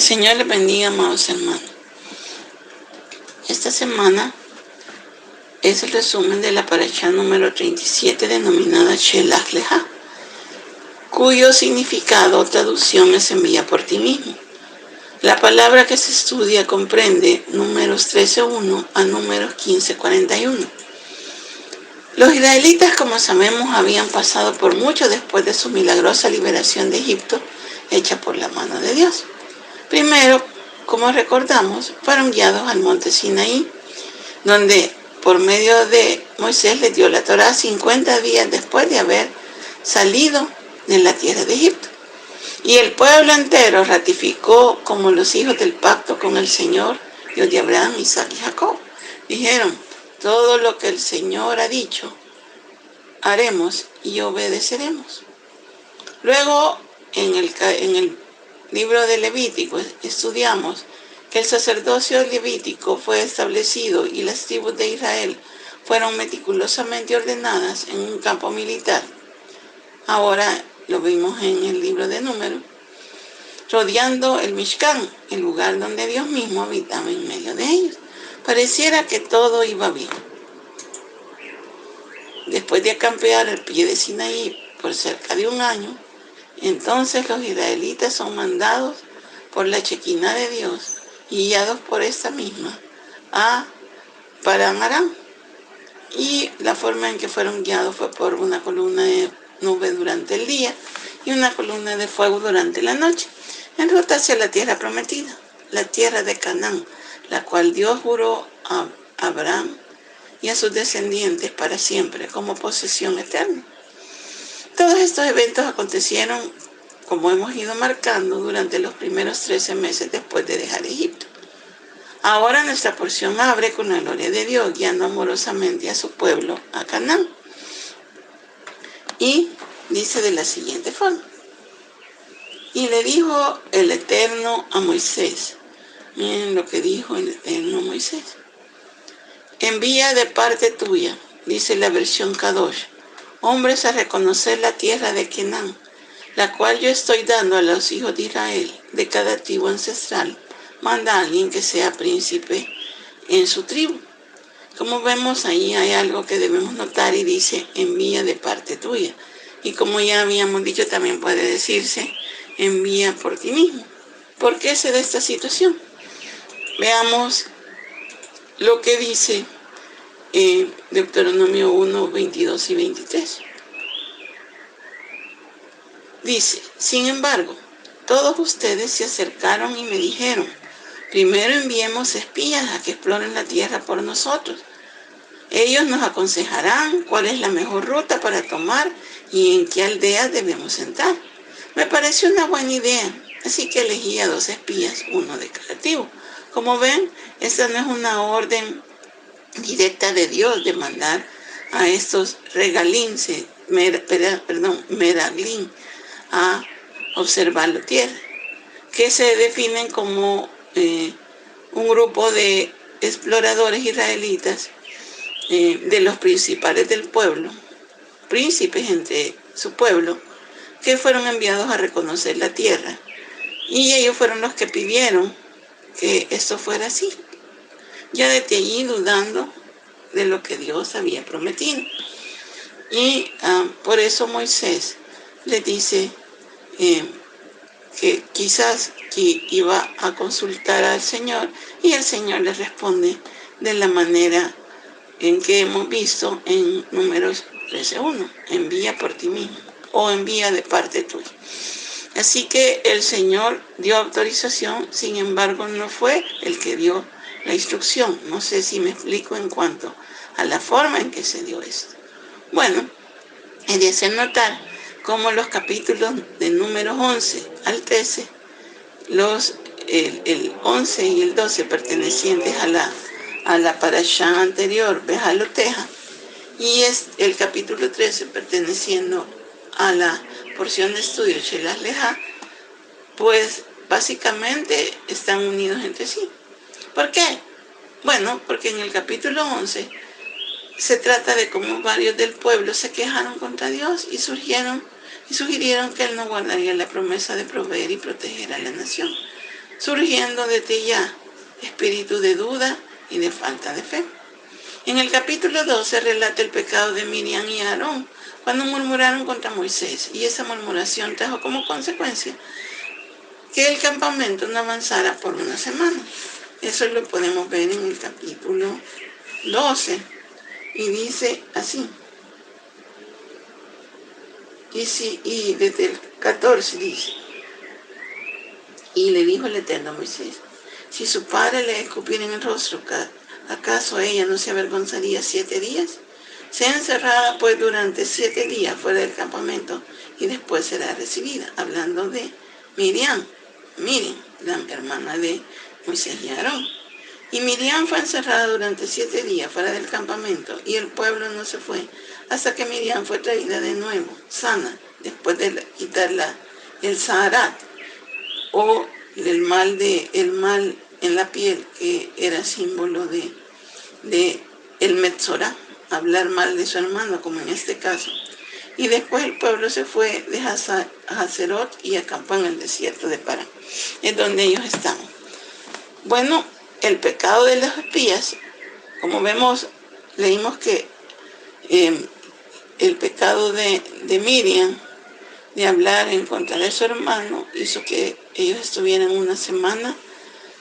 Señor les bendiga, amados hermanos. Esta semana es el resumen de la parashá número 37 denominada Shelach Leha, cuyo significado o traducción es envía por ti mismo. La palabra que se estudia comprende números 13:1 a números 15:41. Los israelitas, como sabemos, habían pasado por mucho después de su milagrosa liberación de Egipto, hecha por la mano de Dios. Primero, como recordamos, fueron guiados al monte Sinaí, donde por medio de Moisés les dio la Torá 50 días después de haber salido de la tierra de Egipto. Y el pueblo entero ratificó como los hijos del pacto con el Señor, Dios de Abraham, Isaac y Jacob. Dijeron, todo lo que el Señor ha dicho, haremos y obedeceremos. Luego, en el libro de Levítico estudiamos que el sacerdocio levítico fue establecido y las tribus de Israel fueron meticulosamente ordenadas en un campo militar. Ahora lo vimos en el libro de Números, rodeando el Mishkan, el lugar donde Dios mismo habitaba en medio de ellos. Pareciera que todo iba bien. Después de acampear al pie de Sinaí por cerca de un año, entonces los israelitas son mandados por la Shekinah de Dios y guiados por esta misma a Padan Aram. Y la forma en que fueron guiados fue por una columna de nube durante el día y una columna de fuego durante la noche, en ruta hacia la tierra prometida, la tierra de Canaán, la cual Dios juró a Abraham y a sus descendientes para siempre como posesión eterna. Todos estos eventos acontecieron, como hemos ido marcando, durante los primeros 13 meses después de dejar Egipto. Ahora nuestra porción abre con la gloria de Dios, guiando amorosamente a su pueblo a Canaán. Y dice de la siguiente forma. Y le dijo el Eterno a Moisés. Miren lo que dijo el Eterno a Moisés. Envía de parte tuya, dice la versión Kadosh, hombres a reconocer la tierra de Canaán, la cual yo estoy dando a los hijos de Israel. De cada tribu ancestral, manda a alguien que sea príncipe en su tribu. Como vemos, ahí hay algo que debemos notar y dice, envía de parte tuya. Y como ya habíamos dicho, también puede decirse, envía por ti mismo. ¿Por qué se da esta situación? Veamos lo que dice Deuteronomio 1, 22 y 23. Dice, sin embargo, todos ustedes se acercaron y me dijeron, primero enviemos espías a que exploren la tierra por nosotros. Ellos nos aconsejarán cuál es la mejor ruta para tomar y en qué aldea debemos entrar. Me pareció una buena idea, así que elegí a 2 espías, uno de cada tribu. Como ven, esta no es una orden directa de Dios de mandar a estos meraglim a observar la tierra, que se definen como un grupo de exploradores israelitas de los principales del pueblo, príncipes entre su pueblo, que fueron enviados a reconocer la tierra. Y ellos fueron los que pidieron que esto fuera así, ya desde allí dudando de lo que Dios había prometido. Y por eso Moisés les dice que quizás que iba a consultar al Señor, y el Señor les responde de la manera en que hemos visto en Números 13:1, envía por ti mismo o envía de parte tuya. Así que el Señor dio autorización, sin embargo no fue el que dio la instrucción. No sé si me explico en cuanto a la forma en que se dio esto. Bueno, es de hacer notar cómo los capítulos de Números 11 al 13, el 11 y el 12 pertenecientes a la parashá anterior, Behaloteja, y es el capítulo 13 perteneciendo a la porción de estudio Shelach Leha, pues básicamente están unidos entre sí. ¿Por qué? Bueno, porque en el capítulo 11 se trata de cómo varios del pueblo se quejaron contra Dios y sugirieron que Él no guardaría la promesa de proveer y proteger a la nación. surgiendo desde ya espíritu de duda y de falta de fe. En el capítulo 2 se relata el pecado de Miriam y Aarón cuando murmuraron contra Moisés, y esa murmuración trajo como consecuencia que el campamento no avanzara por una semana. Eso lo podemos ver en el capítulo 12, y dice así. Y desde el 14 dice: y le dijo el Eterno a Moisés: si su padre le escupiera en el rostro, ¿acaso ella no se avergonzaría 7 días? Sea encerrada pues durante 7 días fuera del campamento, y después será recibida. Hablando de Miriam, la hermana de Moisés y Aarón. Y Miriam fue encerrada durante 7 días fuera del campamento, y el pueblo no se fue hasta que Miriam fue traída de nuevo, sana, después de quitarla el Zaharat, o el mal en la piel, que era símbolo de el Metzorá, hablar mal de su hermano, como en este caso. Y después el pueblo se fue de Hazerot y acampó en el desierto de Parán, es donde ellos estaban. Bueno, el pecado de los espías, como vemos, leímos que el pecado de Miriam, de hablar en contra de su hermano, hizo que ellos estuvieran una semana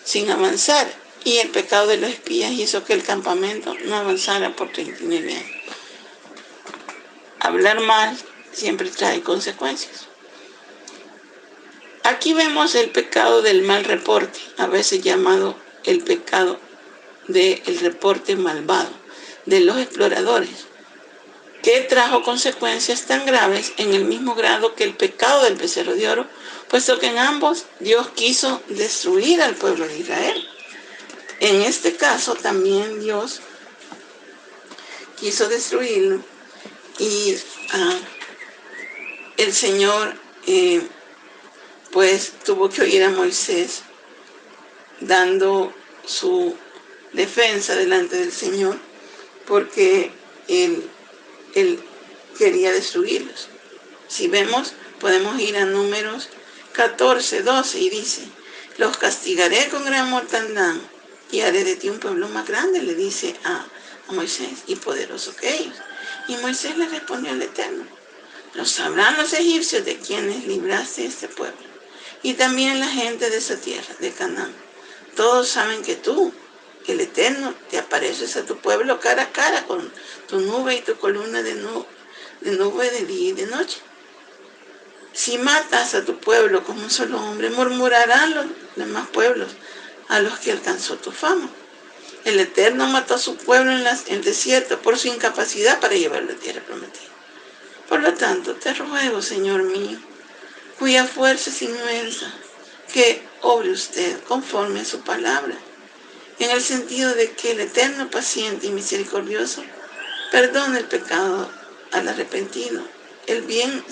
sin avanzar, y el pecado de los espías hizo que el campamento no avanzara por 39 años. Hablar mal siempre trae consecuencias. Aquí vemos el pecado del mal reporte, a veces llamado el pecado del reporte malvado de los exploradores, que trajo consecuencias tan graves en el mismo grado que el pecado del becerro de oro, puesto que en ambos Dios quiso destruir al pueblo de Israel. En este caso también Dios quiso destruirlo, y el Señor pues tuvo que oír a Moisés dando su defensa delante del Señor, porque él quería destruirlos. Si vemos, podemos ir a Números 14, 12, y dice: los castigaré con gran mortandad y haré de ti un pueblo más grande, le dice a Moisés, y poderoso que ellos. Y Moisés le respondió al Eterno: lo sabrán los egipcios de quienes libraste este pueblo, y también la gente de esa tierra, de Canaán. Todos saben que tú, el Eterno, te apareces a tu pueblo cara a cara con tu nube y tu columna de nube de día y de noche. Si matas a tu pueblo como un solo hombre, murmurarán los demás pueblos a los que alcanzó tu fama. El Eterno mató a su pueblo en el desierto por su incapacidad para llevarlo a tierra prometida. Por lo tanto, te ruego, Señor mío, cuya fuerza es inmensa, que obre usted conforme a su palabra, en el sentido de que el Eterno, paciente y misericordioso, perdona el pecado al arrepentido. El bien,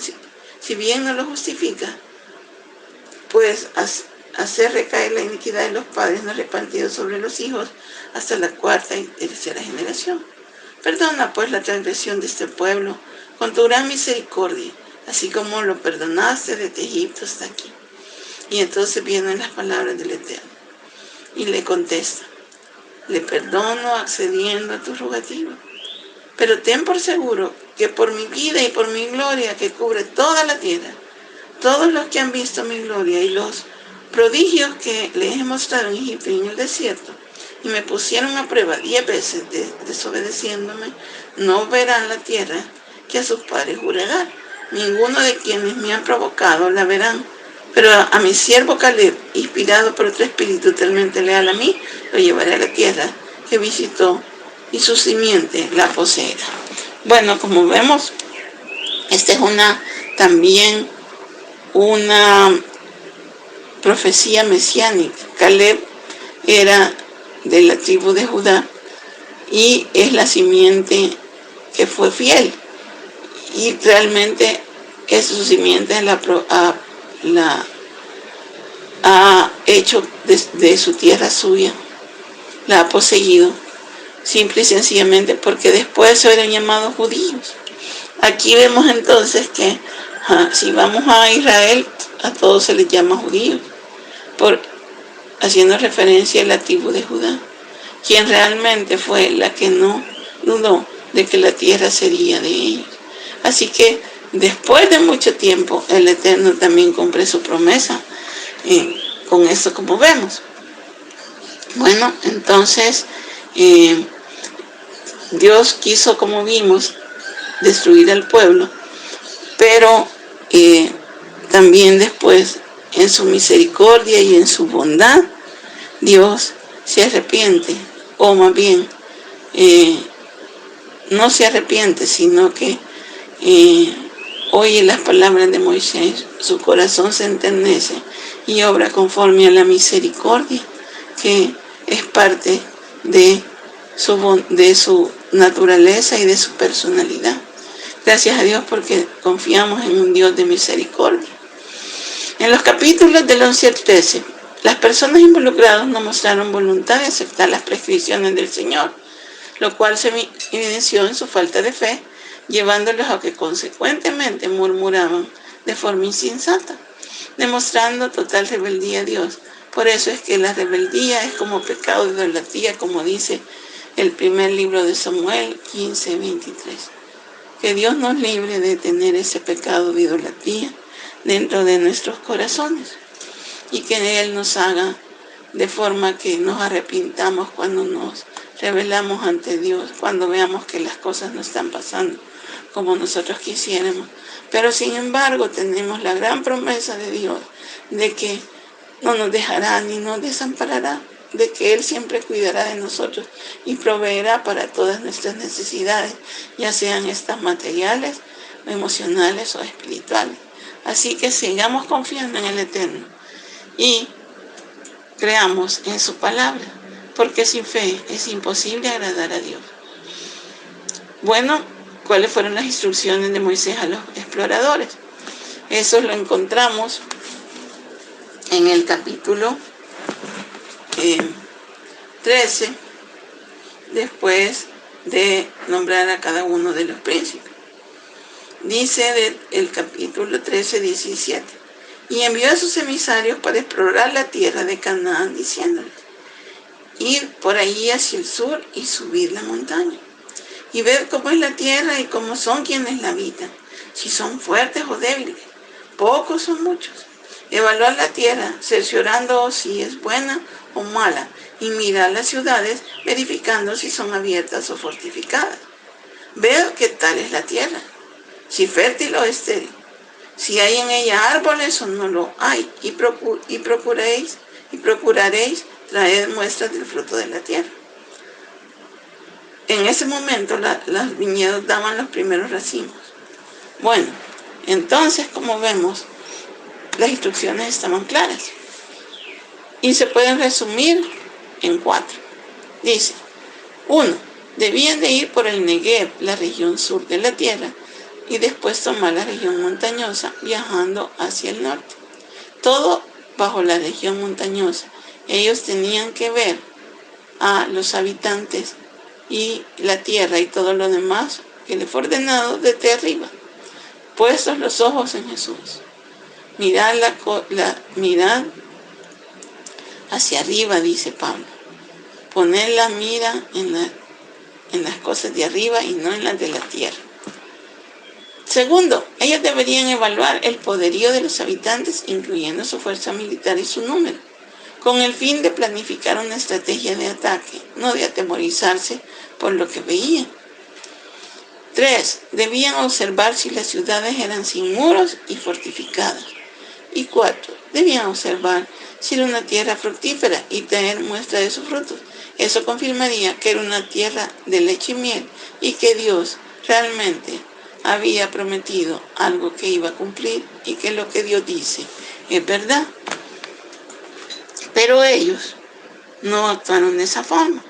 si bien no lo justifica, pues hacer recaer la iniquidad de los padres no arrepentidos sobre los hijos hasta la 4ª y 3ª generación. Perdona pues la transgresión de este pueblo con tu gran misericordia, así como lo perdonaste desde Egipto hasta aquí. Y entonces vienen las palabras del Eterno, y le contesta: le perdono accediendo a tu rogativa, pero ten por seguro que por mi vida y por mi gloria que cubre toda la tierra, todos los que han visto mi gloria y los prodigios que les he mostrado en Egipto y en el desierto, y me pusieron a prueba 10 veces desobedeciéndome, no verán la tierra que a sus padres juré dar. Ninguno de quienes me han provocado la verán, pero a mi siervo Caleb, inspirado por otro espíritu totalmente leal a mí, lo llevaré a la tierra que visitó, y su simiente la poseerá. Bueno, como vemos, esta es también una profecía mesiánica. Caleb era de la tribu de Judá y es la simiente que fue fiel, y realmente su simiente ha hecho de su tierra suya, la ha poseído, simple y sencillamente porque después eran llamados judíos. Aquí vemos entonces que si vamos a Israel, a todos se les llama judíos, haciendo referencia a la tribu de Judá, quien realmente fue la que no dudó de que la tierra sería de ellos. Así que después de mucho tiempo, el Eterno también cumple su promesa con esto, como vemos. Bueno, entonces Dios quiso, como vimos, destruir al pueblo, pero también después, en su misericordia y en su bondad, Dios se arrepiente, o más bien, no se arrepiente, sino que oye las palabras de Moisés, su corazón se enternece y obra conforme a la misericordia, que es parte de su naturaleza y de su personalidad. Gracias a Dios porque confiamos en un Dios de misericordia. En los capítulos del 11 al 13, las personas involucradas no mostraron voluntad de aceptar las prescripciones del Señor, lo cual se evidenció en su falta de fe, llevándolos a que consecuentemente murmuraban de forma insensata, demostrando total rebeldía a Dios. Por eso es que la rebeldía es como pecado de idolatría, como dice el primer libro de Samuel 15:23. Que Dios nos libre de tener ese pecado de idolatría dentro de nuestros corazones y que Él nos haga de forma que nos arrepintamos cuando nos rebelamos ante Dios, cuando veamos que las cosas no están pasando como nosotros quisiéramos. Pero sin embargo tenemos la gran promesa de Dios de que no nos dejará ni nos desamparará, de que Él siempre cuidará de nosotros y proveerá para todas nuestras necesidades, ya sean estas materiales, emocionales o espirituales. Así que sigamos confiando en el Eterno y creamos en su palabra, porque sin fe es imposible agradar a Dios. Bueno, ¿cuáles fueron las instrucciones de Moisés a los exploradores? Eso lo encontramos en el capítulo 13, después de nombrar a cada uno de los príncipes. Dice el capítulo 13, 17. Y envió a sus emisarios para explorar la tierra de Canaán, diciéndoles: ir por ahí hacia el sur y subir la montaña, y ver cómo es la tierra y cómo son quienes la habitan, si son fuertes o débiles, pocos o muchos. Evaluar la tierra, cerciorando si es buena o mala, y mirar las ciudades, verificando si son abiertas o fortificadas. Ver qué tal es la tierra, si fértil o estéril, si hay en ella árboles o no lo hay, y procuraréis traer muestras del fruto de la tierra. En ese momento los viñedos daban los primeros racimos. Bueno, entonces, como vemos, las instrucciones estaban claras y se pueden resumir en 4. Dice: 1. Debían de ir por el Negev, la región sur de la tierra, y después tomar la región montañosa, viajando hacia el norte. Todo bajo la región montañosa. Ellos tenían que ver a los habitantes y la tierra y todo lo demás que les fue ordenado desde arriba, puestos los ojos en Jesús. Mirad hacia arriba, dice Pablo. Poner la mira en las cosas de arriba y no en las de la tierra. 2, ellos deberían evaluar el poderío de los habitantes, incluyendo su fuerza militar y su número, con el fin de planificar una estrategia de ataque, no de atemorizarse por lo que veían. 3, debían observar si las ciudades eran sin muros y fortificadas. Y 4, debían observar si era una tierra fructífera y tener muestra de sus frutos. Eso confirmaría que era una tierra de leche y miel y que Dios realmente había prometido algo que iba a cumplir y que lo que Dios dice es verdad. Pero ellos no actuaron de esa forma,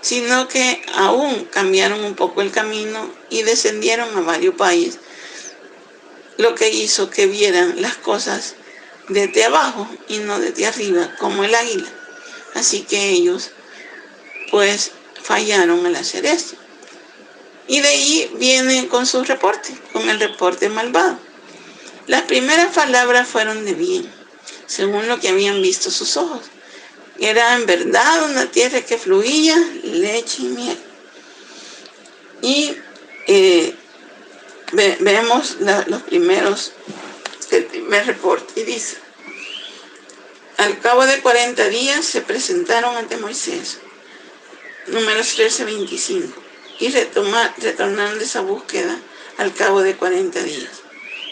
sino que aún cambiaron un poco el camino y descendieron a varios valles, lo que hizo que vieran las cosas desde abajo y no desde arriba, como el águila. Así que ellos pues fallaron al hacer esto. Y de ahí vienen con su reporte, con el reporte malvado. Las primeras palabras fueron de bien, según lo que habían visto sus ojos. Era en verdad una tierra que fluía leche y miel. Y vemos el primer reporte, y dice: al cabo de 40 días se presentaron ante Moisés, Números 13:25, y retornaron de esa búsqueda al cabo de 40 días.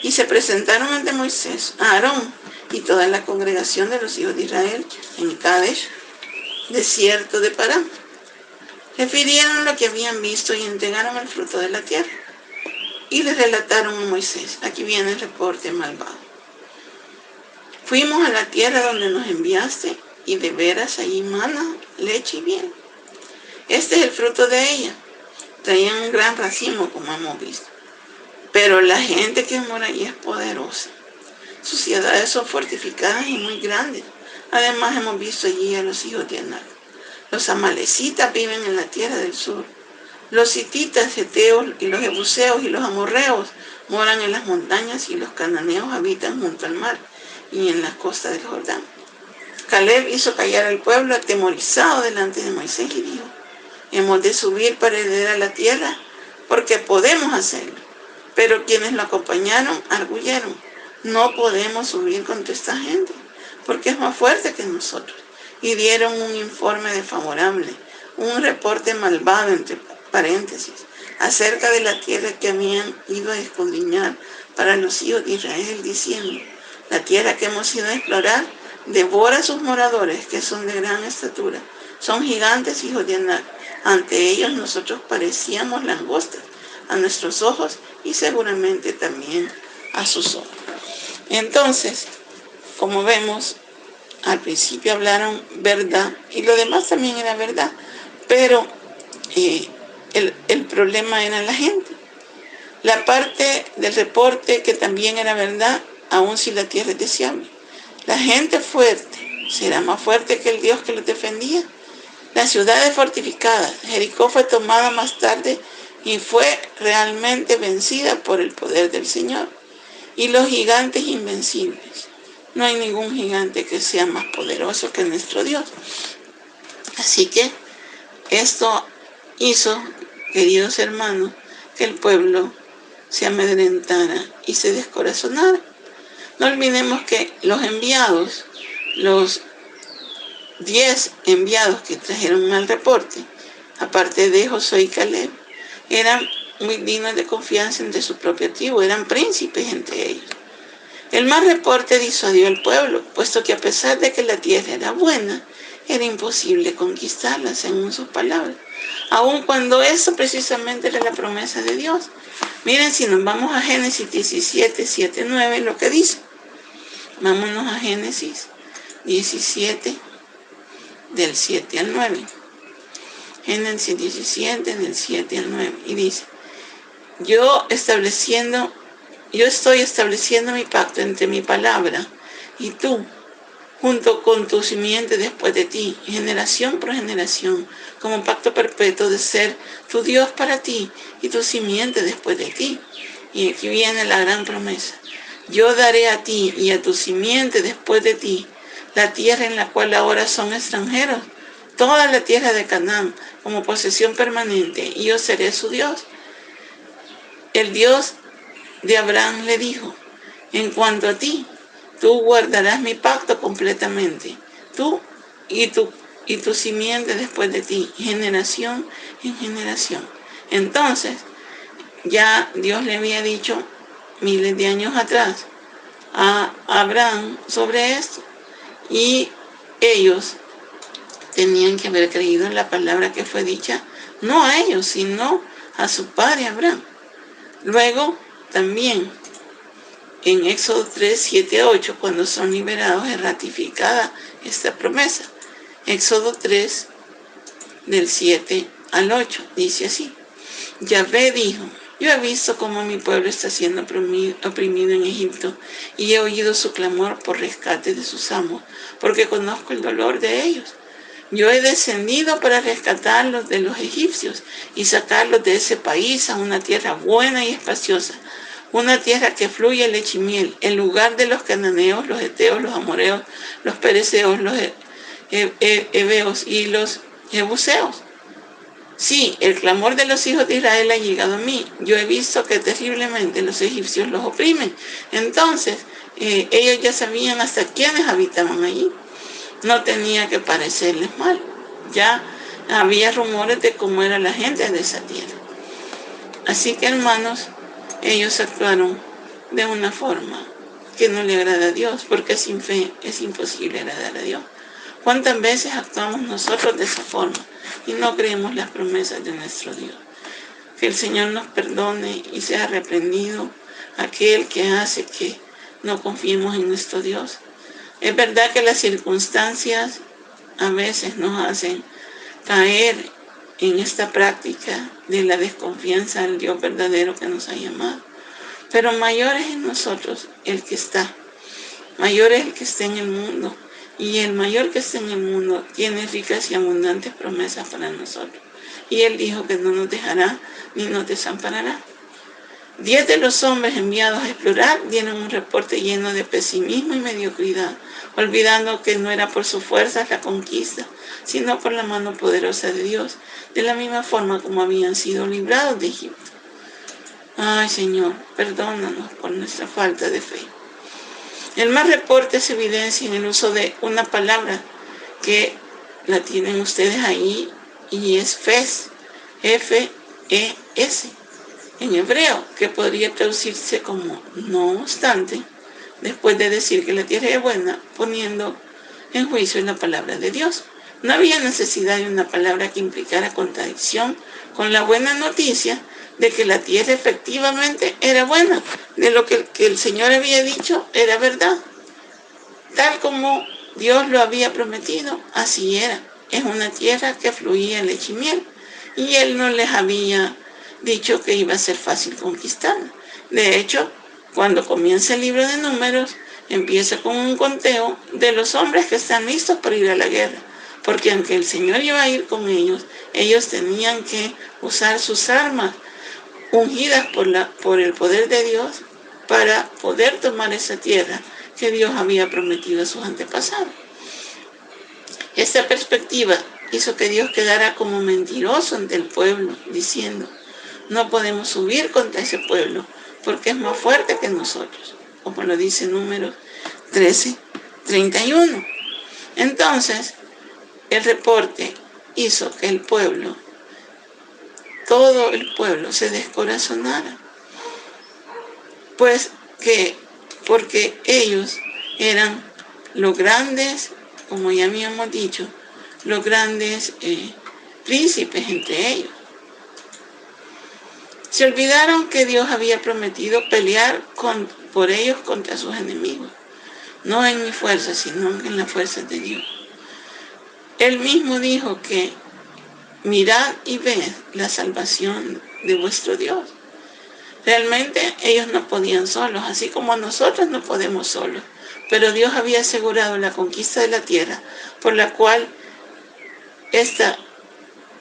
Y se presentaron ante Moisés, a Aarón y toda la congregación de los hijos de Israel en Kadesh, desierto de Parán. Refirieron lo que habían visto y entregaron el fruto de la tierra. Y les relataron a Moisés. Aquí viene el reporte malvado. Fuimos a la tierra donde nos enviaste, y de veras allí mana, leche y miel. Este es el fruto de ella. Traían un gran racimo, como hemos visto. Pero la gente que mora allí es poderosa. Sus ciudades son fortificadas y muy grandes. Además hemos visto allí a los hijos de Anak. Los amalecitas viven en la tierra del sur. Los hititas, heteos, y los jebuseos y los amorreos moran en las montañas, y los cananeos habitan junto al mar y en las costas del Jordán. Caleb hizo callar al pueblo atemorizado delante de Moisés y dijo: hemos de subir para heredar la tierra, porque podemos hacerlo. Pero quienes lo acompañaron arguyeron: no podemos subir contra esta gente, porque es más fuerte que nosotros. Y dieron un informe desfavorable, un reporte malvado, entre paréntesis, acerca de la tierra que habían ido a escudriñar para los hijos de Israel, diciendo: la tierra que hemos ido a explorar devora a sus moradores, que son de gran estatura. Son gigantes, hijos de Anak. Ante ellos nosotros parecíamos langostas a nuestros ojos, y seguramente también a sus ojos. Entonces, como vemos, al principio hablaron verdad, y lo demás también era verdad, pero el problema era la gente. La parte del reporte que también era verdad, aun si la tierra es deseable. La gente fuerte será más fuerte que el Dios que los defendía. Las ciudades fortificadas, Jericó fue tomada más tarde y fue realmente vencida por el poder del Señor. Y los gigantes invencibles. No hay ningún gigante que sea más poderoso que nuestro Dios. Así que esto hizo, queridos hermanos, que el pueblo se amedrentara y se descorazonara. No olvidemos que los enviados, los 10 enviados que trajeron mal reporte, aparte de Josué y Caleb, eran muy dignos de confianza entre su propia tribu, eran príncipes entre ellos. El mal reporte disuadió al pueblo, puesto que a pesar de que la tierra era buena, era imposible conquistarla, según sus palabras, aun cuando eso precisamente era la promesa de Dios. Miren, si nos vamos a Génesis 17, 7, 9, lo que dice. Vámonos a Génesis 17, del 7 al 9. Génesis 17, del 7 al 9. Y dice: yo estoy estableciendo mi pacto entre mi palabra y tú, junto con tu simiente después de ti, generación por generación, como pacto perpetuo de ser tu Dios para ti y tu simiente después de ti. Y aquí viene la gran promesa: yo daré a ti y a tu simiente después de ti la tierra en la cual ahora son extranjeros, toda la tierra de Canaán, como posesión permanente, y yo seré su Dios. El Dios de Abraham le dijo: en cuanto a ti, tú guardarás mi pacto completamente, tú y tu simiente después de ti, generación en generación. Entonces, ya Dios le había dicho miles de años atrás a Abraham sobre esto, y ellos tenían que haber creído en la palabra que fue dicha, no a ellos, sino a su padre Abraham. Luego, también, en Éxodo 3, 7 a 8, cuando son liberados, es ratificada esta promesa. Éxodo 3, del 7 al 8, dice así: Yahvé dijo: yo he visto cómo mi pueblo está siendo oprimido en Egipto, y he oído su clamor por rescate de sus amos, porque conozco el dolor de ellos. Yo he descendido para rescatarlos de los egipcios y sacarlos de ese país a una tierra buena y espaciosa, una tierra que fluye leche y miel, en lugar de los cananeos, los heteos, los amoreos, los pereceos, los heveos y los jebuseos. Sí, el clamor de los hijos de Israel ha llegado a mí. Yo he visto que terriblemente los egipcios los oprimen. Entonces, ellos ya sabían hasta quiénes habitaban allí. No tenía que parecerles mal. Ya había rumores de cómo era la gente de esa tierra. Así que, hermanos, ellos actuaron de una forma que no le agrada a Dios, porque sin fe es imposible agradar a Dios. ¿Cuántas veces actuamos nosotros de esa forma y no creemos las promesas de nuestro Dios? Que el Señor nos perdone y sea reprendido aquel que hace que no confiemos en nuestro Dios. Es verdad que las circunstancias a veces nos hacen caer en esta práctica de la desconfianza al Dios verdadero que nos ha llamado. Pero mayor es en nosotros el que está. Mayor es el que está en el mundo. Y el mayor que está en el mundo tiene ricas y abundantes promesas para nosotros. Y Él dijo que no nos dejará ni nos desamparará. 10 de los hombres enviados a explorar dieron un reporte lleno de pesimismo y mediocridad, olvidando que no era por sus fuerzas la conquista, sino por la mano poderosa de Dios, de la misma forma como habían sido librados de Egipto. Ay, Señor, perdónanos por nuestra falta de fe. El mal reporte se evidencia en el uso de una palabra que la tienen ustedes ahí y es FES, F-E-S, en hebreo, que podría traducirse como no obstante, después de decir que la tierra es buena, poniendo en juicio la palabra de Dios. No había necesidad de una palabra que implicara contradicción con la buena noticia de que la tierra efectivamente era buena, de lo que el Señor había dicho era verdad. Tal como Dios lo había prometido, así era. Es una tierra que fluía leche y miel, y Él no les había dicho que iba a ser fácil conquistarla. De hecho, cuando comienza el libro de Números, empieza con un conteo de los hombres que están listos para ir a la guerra, porque aunque el Señor iba a ir con ellos, ellos tenían que usar sus armas ungidas por el poder de Dios para poder tomar esa tierra que Dios había prometido a sus antepasados. Esta perspectiva hizo que Dios quedara como mentiroso ante el pueblo, diciendo: no podemos subir contra ese pueblo porque es más fuerte que nosotros, como lo dice Números 13:31. Entonces, el reporte hizo que el pueblo, todo el pueblo, se descorazonara, porque ellos eran los grandes, como ya habíamos dicho, los grandes príncipes entre ellos. Se olvidaron que Dios había prometido pelear por ellos contra sus enemigos, no en mi fuerza, sino en la fuerza de Dios. Él mismo dijo que mirad y ved la salvación de vuestro Dios. Realmente ellos no podían solos, así como nosotros no podemos solos. Pero Dios había asegurado la conquista de la tierra, por la cual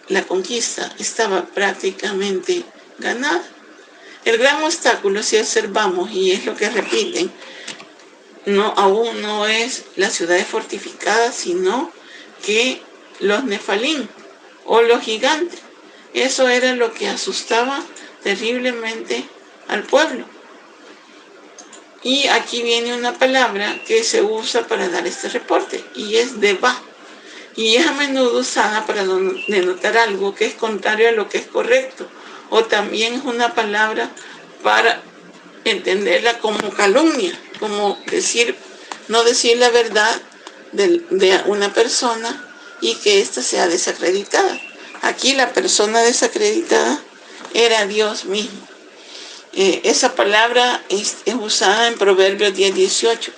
la conquista estaba prácticamente ganada. El gran obstáculo, si observamos, y es lo que repiten, aún no es las ciudades fortificadas, sino que los nefalín o los gigantes. Eso era lo que asustaba terriblemente al pueblo. Y aquí viene una palabra que se usa para dar este reporte, y es deba. Y es a menudo usada para denotar algo que es contrario a lo que es correcto. O también es una palabra para entenderla como calumnia, como no decir la verdad de una persona y que ésta sea desacreditada. Aquí la persona desacreditada era Dios mismo. Esa palabra es usada en Proverbios 10:18.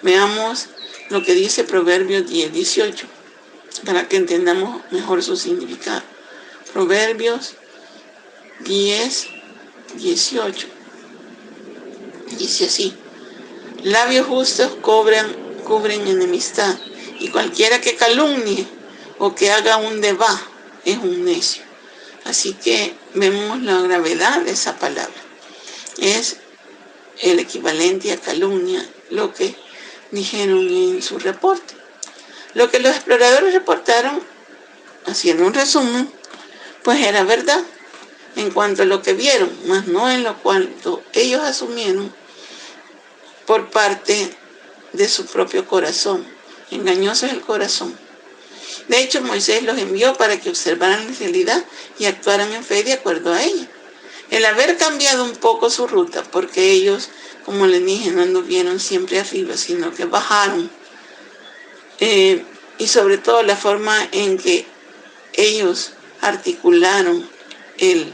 Veamos lo que dice Proverbios 10:18 para que entendamos mejor su significado. Proverbios 10:18 dice así: labios justos cubren enemistad, y cualquiera que calumnie o que haga un deba es un necio. Así que vemos la gravedad de esa palabra. Es el equivalente a calumnia, lo que dijeron en su reporte. Lo que los exploradores reportaron, haciendo un resumen, pues era verdad en cuanto a lo que vieron, mas no en lo cuanto ellos asumieron por parte de su propio corazón. Engañoso es el corazón. De hecho, Moisés los envió para que observaran la realidad y actuaran en fe de acuerdo a ella. El haber cambiado un poco su ruta, porque ellos, como les dije, no anduvieron siempre arriba, sino que bajaron. Y sobre todo la forma en que ellos articularon el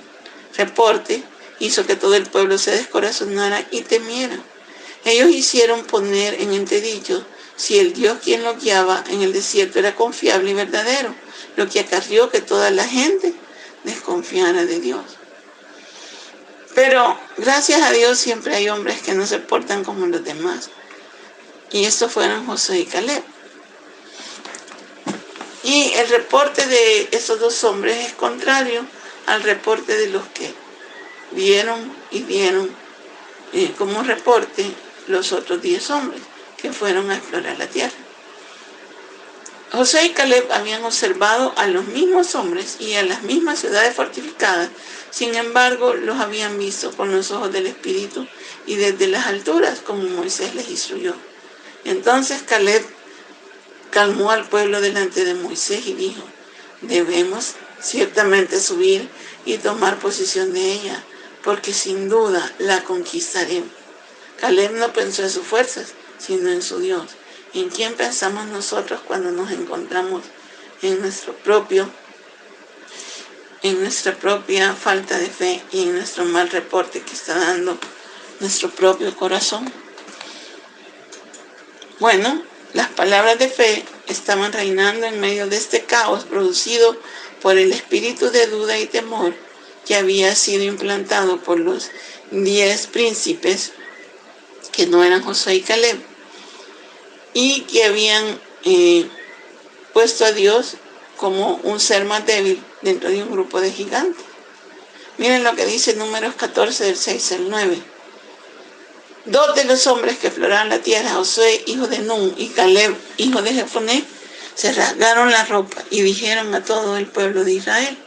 reporte hizo que todo el pueblo se descorazonara y temiera. Ellos hicieron poner en entredicho si el Dios quien los guiaba en el desierto era confiable y verdadero, lo que acarrió que toda la gente desconfiara de Dios. Pero gracias a Dios siempre hay hombres que no se portan como los demás. Y estos fueron Josué y Caleb. Y el reporte de esos dos hombres es contrario al reporte de los que vieron como reporte los otros 10 hombres que fueron a explorar la tierra. Josué y Caleb habían observado a los mismos hombres y a las mismas ciudades fortificadas, sin embargo los habían visto con los ojos del Espíritu y desde las alturas, como Moisés les instruyó. Entonces Caleb calmó al pueblo delante de Moisés y dijo: debemos ciertamente subir y tomar posesión de ella, porque sin duda la conquistaremos. Caleb no pensó en sus fuerzas, sino en su Dios. ¿En quién pensamos nosotros cuando nos encontramos en nuestra propia falta de fe y en nuestro mal reporte que está dando nuestro propio corazón? Bueno, las palabras de fe estaban reinando en medio de este caos producido por el espíritu de duda y temor que había sido implantado por los 10 príncipes que no eran Josué y Caleb y que habían puesto a Dios como un ser más débil dentro de un grupo de gigantes. Miren lo que dice Números 14 del 6 al 9. 2 de los hombres que exploraron la tierra, Josué, hijo de Nun, y Caleb, hijo de Jefoné, se rasgaron la ropa y dijeron a todo el pueblo de Israel: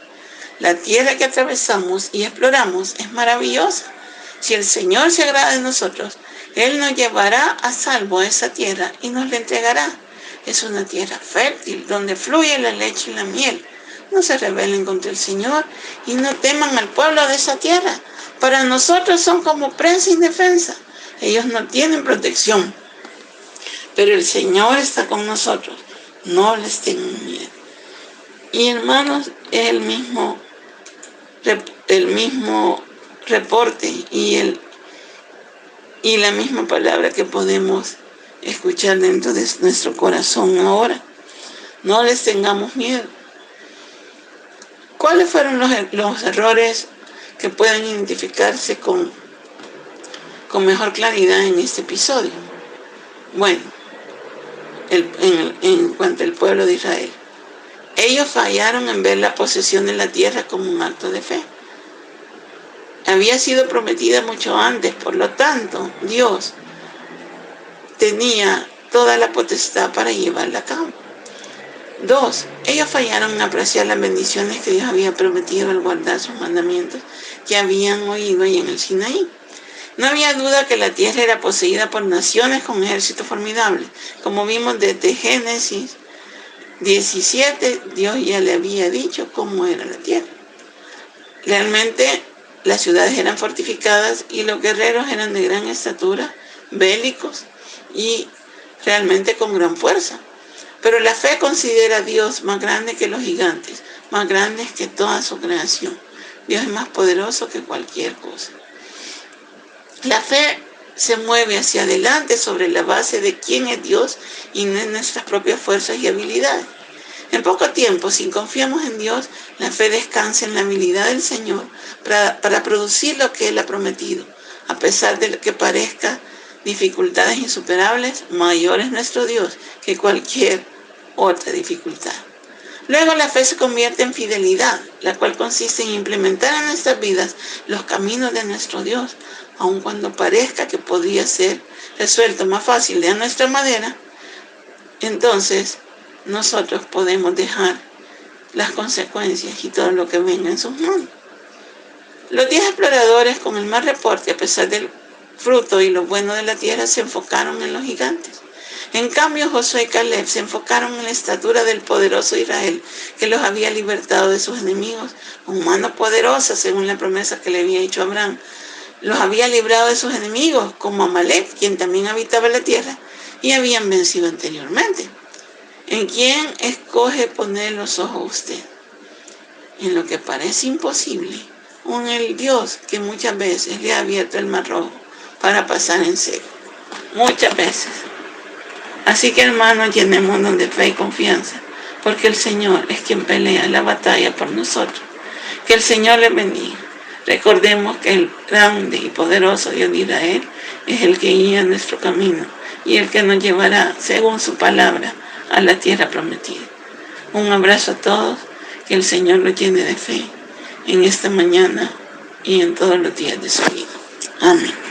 la tierra que atravesamos y exploramos es maravillosa. Si el Señor se agrada de nosotros, Él nos llevará a salvo a esa tierra y nos la entregará. Es una tierra fértil, donde fluye la leche y la miel. No se rebelen contra el Señor y no teman al pueblo de esa tierra. Para nosotros son como presa indefensa. Ellos no tienen protección, pero el Señor está con nosotros. No les tengan miedo. Y hermanos, es el mismo reporte y la misma palabra que podemos escuchar dentro de nuestro corazón ahora. No les tengamos miedo. ¿Cuáles fueron los errores que pueden identificarse con mejor claridad en este episodio? Bueno, en cuanto al pueblo de Israel, ellos fallaron en ver la posesión de la tierra como un acto de fe. Había sido prometida mucho antes, por lo tanto, Dios tenía toda la potestad para llevarla a cabo. 2, ellos fallaron en apreciar las bendiciones que Dios había prometido al guardar sus mandamientos que habían oído ahí en el Sinaí. No había duda que la tierra era poseída por naciones con ejércitos formidables. Como vimos desde Génesis 17, Dios ya le había dicho cómo era la tierra. Realmente las ciudades eran fortificadas y los guerreros eran de gran estatura, bélicos y realmente con gran fuerza. Pero la fe considera a Dios más grande que los gigantes, más grandes que toda su creación. Dios es más poderoso que cualquier cosa. La fe se mueve hacia adelante sobre la base de quién es Dios y no en nuestras propias fuerzas y habilidades. En poco tiempo, si confiamos en Dios, la fe descansa en la habilidad del Señor para producir lo que Él ha prometido. A pesar de que parezca dificultades insuperables, mayor es nuestro Dios que cualquier otra dificultad. Luego la fe se convierte en fidelidad, la cual consiste en implementar en nuestras vidas los caminos de nuestro Dios, aun cuando parezca que podría ser resuelto más fácil de nuestra manera. Entonces, nosotros podemos dejar las consecuencias y todo lo que venga en sus manos. Los 10 exploradores, con el mal reporte, a pesar del fruto y lo bueno de la tierra, se enfocaron en los gigantes. En cambio, Josué y Caleb se enfocaron en la estatura del poderoso Israel, que los había libertado de sus enemigos, con mano poderosa, según la promesa que le había hecho Abraham. Los había librado de sus enemigos, como Amalek, quien también habitaba la tierra, y habían vencido anteriormente. ¿En quién escoge poner los ojos usted? ¿En lo que parece imposible, o en el Dios que muchas veces le ha abierto el mar rojo para pasar en seco? Muchas veces. Así que, hermanos, llenémonos de fe y confianza, porque el Señor es quien pelea la batalla por nosotros. Que el Señor les bendiga. Recordemos que el grande y poderoso Dios de Israel es el que guía nuestro camino y el que nos llevará, según su palabra, a la tierra prometida. Un abrazo a todos, que el Señor los llene de fe en esta mañana y en todos los días de su vida. Amén.